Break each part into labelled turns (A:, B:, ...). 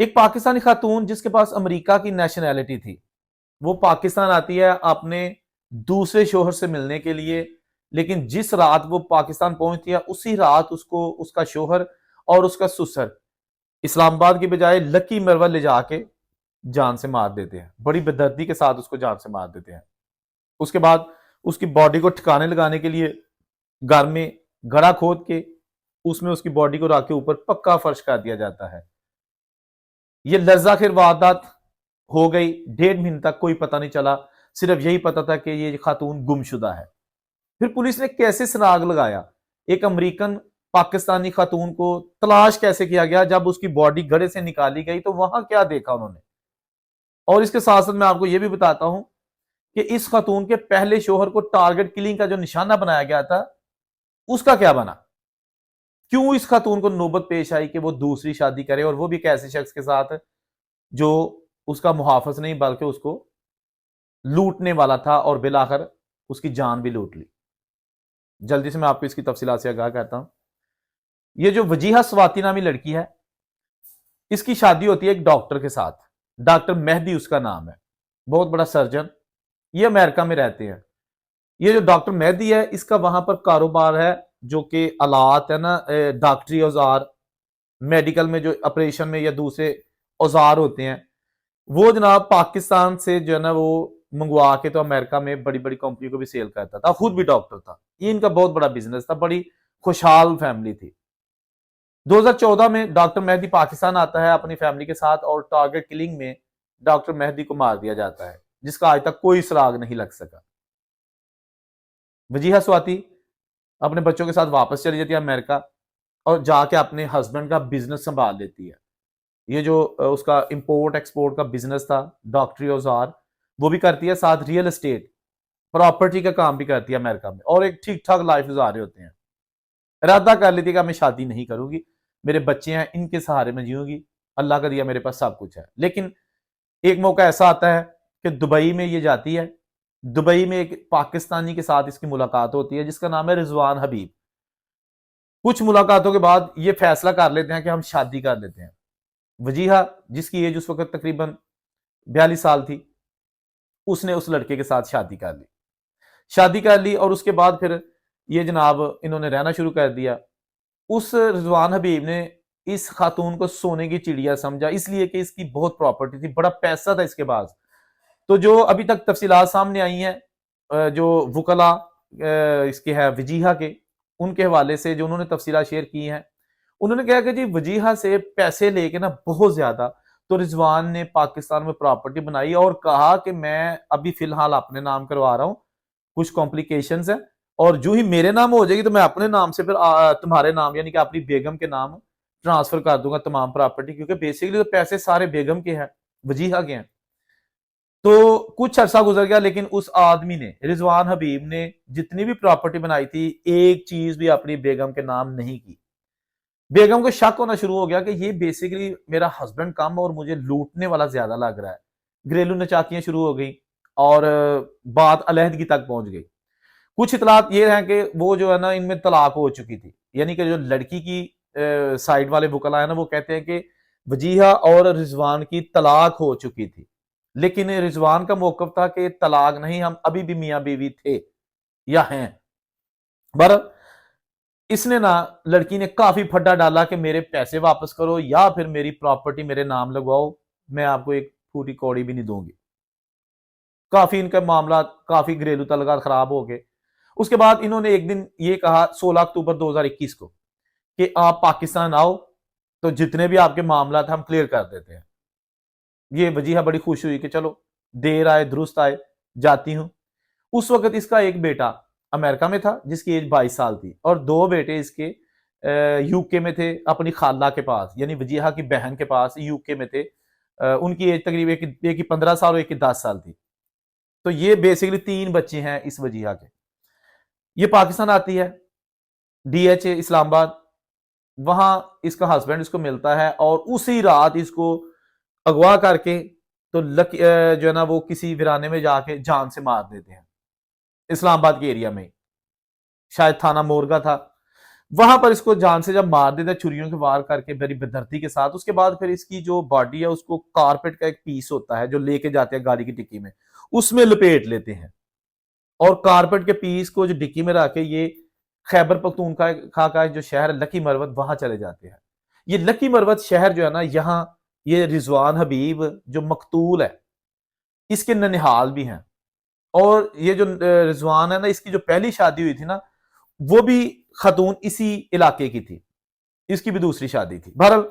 A: एक पाकिस्तानी खातून जिसके पास अमेरिका की नेशनैलिटी थी, वो पाकिस्तान आती है अपने दूसरे शोहर से मिलने के लिए। लेकिन जिस रात वो पाकिस्तान पहुंचती है उसी रात उसको उसका शोहर और उसका ससुर इस्लामाबाद की बजाय लकी मरवल ले जाके जान से मार देते हैं। बड़ी बेदर्दी के साथ उसको जान से मार देते हैं। उसके बाद उसकी बॉडी को ठिकाने लगाने के लिए घर में गड्ढा खोद के उसमें उसकी बॉडी को रख के ऊपर पक्का फर्श कर दिया जाता है। ये लज्जाखिर वारदात हो गई। 1.5 महीने तक कोई पता नहीं चला, सिर्फ यही पता था कि ये खातून गुमशुदा है। फिर पुलिस ने कैसे सुराग लगाया, एक अमेरिकन पाकिस्तानी खातून को तलाश कैसे किया गया, जब उसकी बॉडी गड्ढे से निकाली गई तो वहां क्या देखा उन्होंने। और इसके साथ साथ मैं आपको यह भी बताता हूं कि इस खातून के पहले शोहर को टारगेट किलिंग का जो निशाना बनाया गया था उसका क्या बना। क्यों इस खातून को नौबत पेश आई कि वो दूसरी शादी करे, और वो भी एक ऐसे शख्स के साथ जो उसका मुहाफिज नहीं बल्कि उसको लूटने वाला था, और बिलाखिर उसकी जान भी लूट ली। जल्दी से मैं आपको इसकी तफसीलात से आगाह करता हूं। ये जो वजीहा स्वाति नामी लड़की है, इसकी शादी होती है एक डॉक्टर के साथ। डॉक्टर मेहदी उसका नाम है, बहुत बड़ा सर्जन। ये अमेरिका में रहते हैं। ये जो डॉक्टर मेहदी है इसका वहां पर कारोबार है, जो कि आलात है ना, डॉक्टरी औजार, मेडिकल में जो ऑपरेशन में या दूसरे औजार होते हैं, वो जनाब पाकिस्तान से जो है ना वो मंगवा के तो अमेरिका में बड़ी बड़ी कंपनी को भी सेल करता था। खुद भी डॉक्टर था। ये इनका बहुत बड़ा बिजनेस था, बड़ी खुशहाल फैमिली थी। 2014 में डॉक्टर मेहदी पाकिस्तान आता है अपनी फैमिली के साथ, और टारगेट किलिंग में डॉक्टर मेहदी को मार दिया जाता है, जिसका आज तक कोई सुराग नहीं लग सका। वजीहा स्वाति अपने बच्चों के साथ वापस चली जाती है अमेरिका, और जाके अपने हस्बैंड का बिजनेस संभाल लेती है। ये जो उसका इंपोर्ट एक्सपोर्ट का बिजनेस था, डॉक्टरी औजार, वो भी करती है, साथ रियल एस्टेट प्रॉपर्टी का काम भी करती है अमेरिका में, और एक ठीक ठाक लाइफ गुजार रहे होते हैं। इरादा कर लेती है कि मैं शादी नहीं करूंगी, मेरे बच्चे हैं, इनके सहारे में जीऊंगी, अल्लाह का दिया मेरे पास सब कुछ है। लेकिन एक मौका ऐसा आता है कि दुबई में ये जाती है। दुबई में एक पाकिस्तानी के साथ इसकी मुलाकात होती है जिसका नाम है रिजवान हबीब। कुछ मुलाकातों के बाद ये फैसला कर लेते हैं कि हम शादी कर लेते हैं। वजीहा, जिसकी एज उस वक्त तकरीबन 42 साल थी, उसने उस लड़के के साथ शादी कर ली, और उसके बाद फिर ये जनाब इन्होंने रहना शुरू कर दिया। उस रिजवान हबीब ने इस खातून को सोने की चिड़िया समझा, इसलिए कि इसकी बहुत प्रॉपर्टी थी, बड़ा पैसा था इसके पास। तो जो अभी तक तफसीलात सामने आई हैं, जो वकला इसके है वजीहा के, उनके हवाले से जो उन्होंने तफसीलात शेयर की हैं, उन्होंने कहा कि जी वजीहा से पैसे लेके ना बहुत ज्यादा, तो रिजवान ने पाकिस्तान में प्रॉपर्टी बनाई और कहा कि मैं अभी फिलहाल अपने नाम करवा रहा हूं, कुछ कॉम्प्लिकेशंस है, और जो ही मेरे नाम हो जाएगी तो मैं अपने नाम से फिर तुम्हारे नाम यानी कि अपनी बेगम के नाम ट्रांसफर कर दूंगा तमाम प्रॉपर्टी, क्योंकि बेसिकली तो पैसे सारे बेगम के हैं, वजीहा के हैं। तो कुछ अरसा गुजर गया, लेकिन उस आदमी ने, रिजवान हबीब ने, जितनी भी प्रॉपर्टी बनाई थी, एक चीज भी अपनी बेगम के नाम नहीं की। बेगम को शक होना शुरू हो गया कि ये बेसिकली मेरा हस्बैंड कम और मुझे लूटने वाला ज्यादा लग रहा है। घरेलू नचाकियां शुरू हो गई, और बात अलहदगी तक पहुंच गई। कुछ इतलात ये हैं कि वो जो है ना इनमें तलाक हो चुकी थी, यानी कि जो लड़की की साइड वाले वकला है ना, वो कहते हैं कि वजीहा और रिजवान की तलाक हो चुकी थी। लेकिन रिजवान का मौकफ था कि तलाक नहीं, हम अभी भी मियां बीवी थे या हैं। बर इसने ना, लड़की ने काफी फड्डा डाला कि मेरे पैसे वापस करो या फिर मेरी प्रॉपर्टी मेरे नाम लगवाओ, मैं आपको एक फूटी कौड़ी भी नहीं दूंगी। काफी इनका मामला, काफी घरेलू तल्लुकात खराब हो गए। उसके बाद इन्होंने एक दिन ये कहा 16 अक्टूबर 2021 को कि आप पाकिस्तान आओ, तो जितने भी आपके मामला थे हम क्लियर कर देते हैं। ये वजीहा बड़ी खुश हुई कि चलो देर आए दुरुस्त आए, जाती हूं। उस वक्त इसका एक बेटा अमेरिका में था जिसकी एज 22 साल थी, और दो बेटे इसके यूके में थे अपनी खाला के पास, यानी वजीहा की बहन के पास यूके में थे। उनकी एज तकरीबन एक की 15 साल और एक की 10 साल थी। तो ये बेसिकली 3 बच्चे हैं इस वजीहा के। ये पाकिस्तान आती है, डीएचए इस्लामाबाद, वहां इसका हस्बैंड इसको मिलता है, और उसी रात इसको अगवा करके तो जो है ना वो किसी वीराने में जाके जान से मार देते हैं, इस्लामाबाद के एरिया में, शायद थाना मोरगा था। वहां पर इसको जान से जब मार देता है छुरियों के वार करके बड़ी बेदर्दी के साथ, उसके बाद फिर इसकी जो बॉडी है उसको कारपेट का एक पीस होता है जो लेके जाते हैं गाड़ी की डिक्की में, उसमें लपेट लेते हैं और कारपेट के पीस को जो डिक्की में रख के ये खैबर पख्तूनख्वा का जो शहर है लकी मरवत, वहां चले जाते हैं। ये लकी मरवत शहर जो है ना, यहाँ ये रिजवान हबीब जो मकतूल है इसके ननिहाल भी हैं। और ये जो रिजवान है ना, इसकी जो पहली शादी हुई थी ना, वो भी खातून इसी इलाके की थी, इसकी भी दूसरी शादी थी। बहरहाल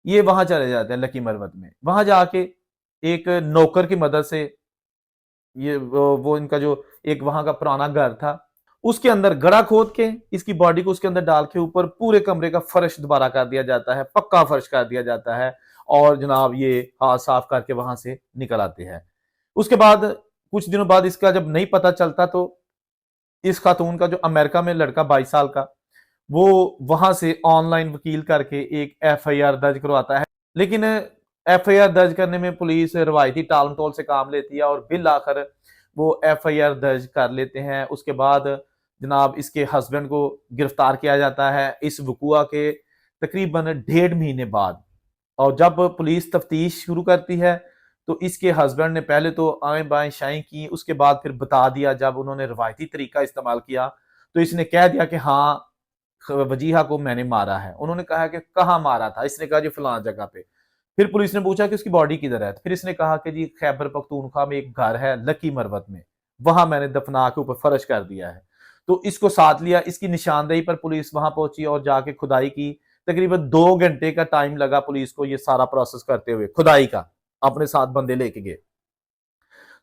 A: ये वहां चले जाते हैं लकी मरवत में, वहां जाके एक नौकर की मदद से ये वो इनका जो एक वहां का पुराना घर था उसके अंदर गड़ा खोद के इसकी बॉडी को उसके अंदर डाल के ऊपर पूरे कमरे का फर्श दोबारा कर दिया जाता है, पक्का फर्श कर दिया जाता है। और जनाब ये हाथ साफ करके वहां से निकल आते हैं। उसके बाद कुछ दिनों बाद इसका जब नहीं पता चलता तो इस खातून का जो अमेरिका में लड़का 22 साल का, वो वहां से ऑनलाइन वकील करके एक एफआईआर दर्ज करवाता है। लेकिन एफआईआर दर्ज करने में पुलिस रवायती टाल मटोल से काम लेती है और बिल आखिर वो एफआईआर दर्ज कर लेते हैं। उसके बाद जनाब इसके हस्बैंड को गिरफ्तार किया जाता है इस वकुआ के तकरीबन 1.5 महीने बाद। और जब पुलिस तफ्तीश शुरू करती है तो इसके हस्बैंड ने पहले तो आए बाएं शाएं की, उसके बाद फिर बता दिया जब उन्होंने रवायती तरीका इस्तेमाल किया तो इसने कह दिया कि हाँ वजीहा को मैंने मारा है। उन्होंने कहा कि कहाँ मारा था, इसने कहा जी फलां जगह पे। फिर पुलिस ने पूछा कि उसकी बॉडी किधर है, फिर इसने कहा कि जी खैबर पख्तूनख्वा में एक घर है लकी मरवत में, वहां मैंने दफना के ऊपर फर्श कर दिया है। तो इसको साथ लिया, इसकी निशानदेही पर पुलिस वहां पहुंची और जाके खुदाई की। तकरीबन 2 घंटे का टाइम लगा पुलिस को ये सारा प्रोसेस करते हुए, खुदाई का, अपने साथ बंदे लेके गए।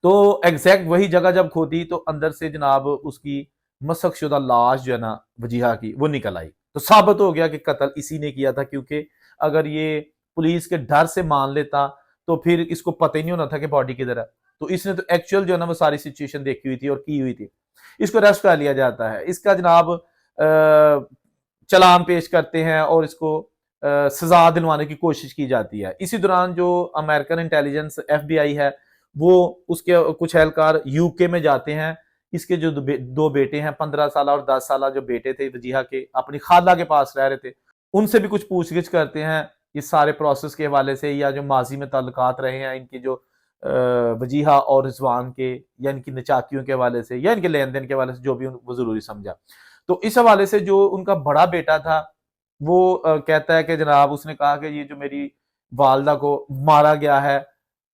A: तो एग्जैक्ट वही जगह जब खोदी तो अंदर से जनाब उसकी मसक शुदा लाश जो है ना वजीहा की, वो निकल आई। तो साबित हो गया कि कत्ल इसी ने किया था, क्योंकि अगर ये पुलिस के डर से मान लेता तो फिर इसको पता ही नहीं होना था कि बॉडी किधर है। तो इसने तो एक्चुअल जो है ना वो सारी सिचुएशन देखी हुई थी और की हुई थी। इसको अरेस्ट कर लिया जाता है, इसका जनाब चालान पेश करते हैं और इसको सजा दिलवाने की कोशिश की जाती है। इसी दौरान जो अमेरिकन इंटेलिजेंस एफबीआई है वो उसके कुछ एहलकार यूके में जाते हैं। इसके जो दो बेटे हैं, 15 साल और 10 साल जो बेटे थे वजीहा के, अपनी खाला के पास रह रहे थे, उनसे भी कुछ पूछगिछ करते हैं इस सारे प्रोसेस के हवाले से, या जो माजी में ताल्लुकात रहे हैं इनकी जो वजीहा और रिजवान के, या इनकी नचाकियों के हवाले से, या इनके लेन देन के हवाले से, जो भी वो जरूरी समझा। तो इस हवाले से जो उनका बड़ा बेटा था वो कहता है कि जनाब उसने कहा कि ये जो मेरी वालदा को मारा गया है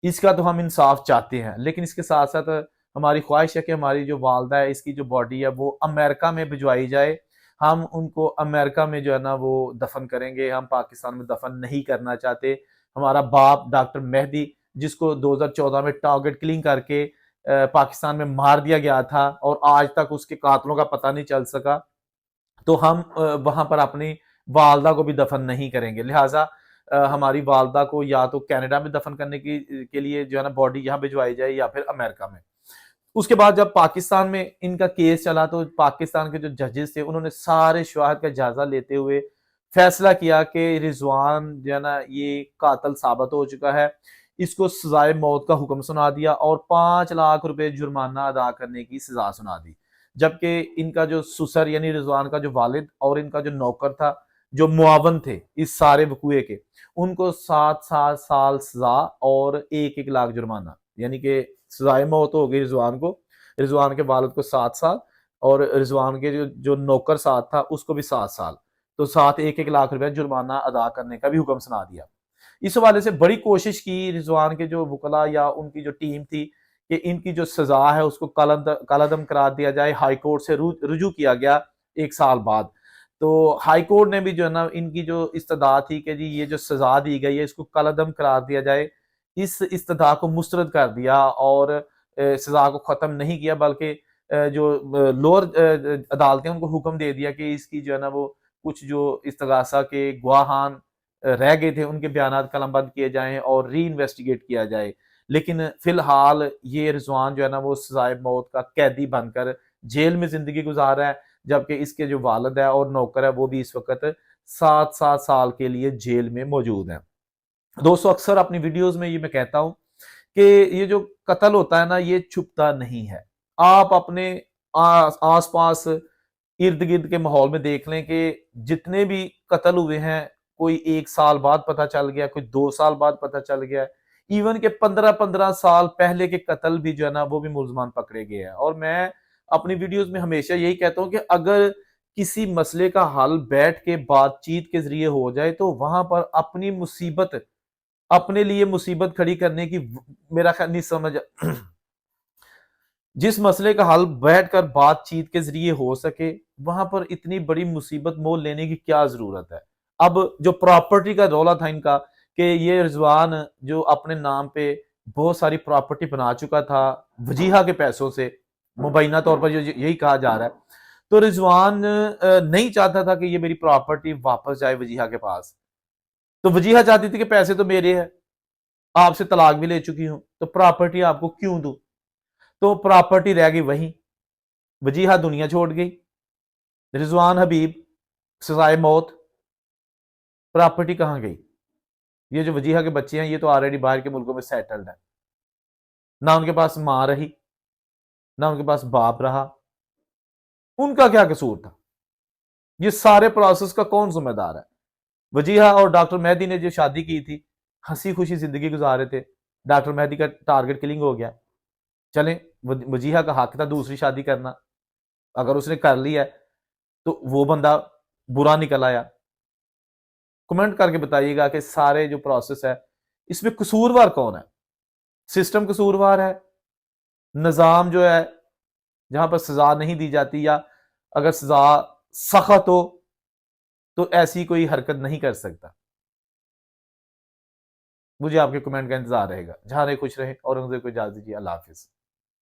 A: इसका तो हम इंसाफ चाहते हैं, लेकिन इसके साथ साथ हमारी ख्वाहिश है कि हमारी जो वालदा है इसकी जो बॉडी है वो अमेरिका में भिजवाई जाए। हम उनको अमेरिका में जो है ना वो दफन करेंगे, हम पाकिस्तान में दफन नहीं करना चाहते। हमारा बाप डॉक्टर मेहदी, जिसको 2014 में टारगेट किलिंग करके पाकिस्तान में मार दिया गया था और आज तक उसके कातलों का पता नहीं चल सका, तो हम वहां पर अपनी वालदा को भी दफन नहीं करेंगे। लिहाजा हमारी वालदा को या तो कनाडा में दफन करने की के लिए जो है ना बॉडी यहाँ भिजवाई जाए या फिर अमेरिका में। उसके बाद जब पाकिस्तान में इनका केस चला तो पाकिस्तान के जो जजेस थे उन्होंने सारे शवाहद का जायजा लेते हुए फैसला किया कि रिजवान जो है ना ये कातल साबित हो चुका है। इसको सजाए मौत का हुक्म सुना दिया और 5 लाख रुपए जुर्माना अदा करने की सजा सुना दी। जबकि इनका जो सुसर यानी रिजवान का जो वालिद और इनका जो नौकर था, जो मुआवन थे इस सारे वकुए के, उनको 7-7 साल सजा और 1-1 लाख जुर्माना, यानी कि सजाए मौत हो गई रिजवान को, रिजवान के वालिद को 7 साल और रिजवान के जो नौकर साथ था उसको भी 7 साल। तो साथ 1-1 लाख रुपए जुर्माना अदा करने का भी हुक्म सुना दिया। इस हवाले से बड़ी कोशिश की रिजवान के जो वकला या उनकी जो टीम थी कि इनकी जो सजा है उसको कलअदम करार दिया जाए। हाई कोर्ट से रुजू किया गया 1 साल बाद। तो हाई कोर्ट ने भी जो है ना इनकी जो इस्तदा थी कि जी ये जो सजा दी गई है इसको कलअदम करार दिया जाए, इस इस्तदा को मुस्तरद कर दिया और सजा को खत्म नहीं किया, बल्कि जो लोअर अदालतें उनको हुक्म दे दिया कि इसकी जो है ना वो कुछ जो इस्तगासा के गवाहान रह गए थे उनके बयान कलमबंद किए जाएं और री इन्वेस्टिगेट किया जाए। लेकिन फिलहाल ये रिजवान जो है ना वो सजाए मौत का कैदी बनकर जेल में जिंदगी गुजार रहा है, जबकि इसके जो वालिद है और नौकर है वो भी इस वक्त 7-7 साल के लिए जेल में मौजूद है। दोस्तों अक्सर अपनी वीडियोस में ये मैं कहता हूं कि ये जो कत्ल होता है ना ये छुपता नहीं है। आप अपने आस पास इर्द गिर्द के माहौल में देख लें कि जितने भी कत्ल हुए हैं, कोई 1 साल बाद पता चल गया, कोई 2 साल बाद पता चल गया, इवन के 15-15 साल पहले के कत्ल भी जो है ना वो भी मुलजमान पकड़े गए हैं। और मैं अपनी वीडियोस में हमेशा यही कहता हूँ कि अगर किसी मसले का हल बैठ के बातचीत के जरिए हो जाए तो वहां पर अपनी मुसीबत, अपने लिए मुसीबत खड़ी करने की मेरा ख्याल नहीं समझ जिस मसले का हल बैठकर बातचीत के जरिए हो सके, वहां पर इतनी बड़ी मुसीबत मोल लेने की क्या जरूरत है। अब जो प्रॉपर्टी का रौला था इनका कि ये रिजवान जो अपने नाम पे बहुत सारी प्रॉपर्टी बना चुका था वजीहा के पैसों से, मुबैना तौर पर यही कहा जा रहा है, तो रिजवान नहीं चाहता था कि ये मेरी प्रॉपर्टी वापस जाए वजीहा के पास। तो वजीहा चाहती थी कि पैसे तो मेरे हैं, आपसे तलाक भी ले चुकी हूं, तो प्रॉपर्टी आपको क्यों दूं। तो प्रॉपर्टी रह गई वहीं, वजीहा दुनिया छोड़ गई, रिजवान हबीब सजाए मौत, प्रॉपर्टी कहां गई। ये जो वजीहा के बच्चे हैं ये तो ऑलरेडी बाहर के मुल्कों में सेटल्ड है, ना उनके पास मां रही, ना उनके पास बाप रहा, उनका क्या कसूर था। ये सारे प्रोसेस का कौन जिम्मेदार है। वजीहा और डॉक्टर मेहदी ने जो शादी की थी, हंसी खुशी जिंदगी गुजार रहे थे, डॉक्टर मेहदी का टारगेट किलिंग हो गया। चलें, वजीहा का हक था दूसरी शादी करना, अगर उसने कर लिया है तो वो बंदा बुरा निकल आया। कमेंट करके बताइएगा कि सारे जो प्रोसेस है इसमें कसूरवार कौन है। सिस्टम कसूरवार है, निजाम जो है जहां पर सजा नहीं दी जाती, या अगर सजा सख्त हो तो ऐसी कोई हरकत नहीं कर सकता। मुझे आपके कमेंट का इंतजार रहेगा। जहां रहे खुश रहे और उनसे कोई इजाजत दीजिए। अल्लाह हाफिज।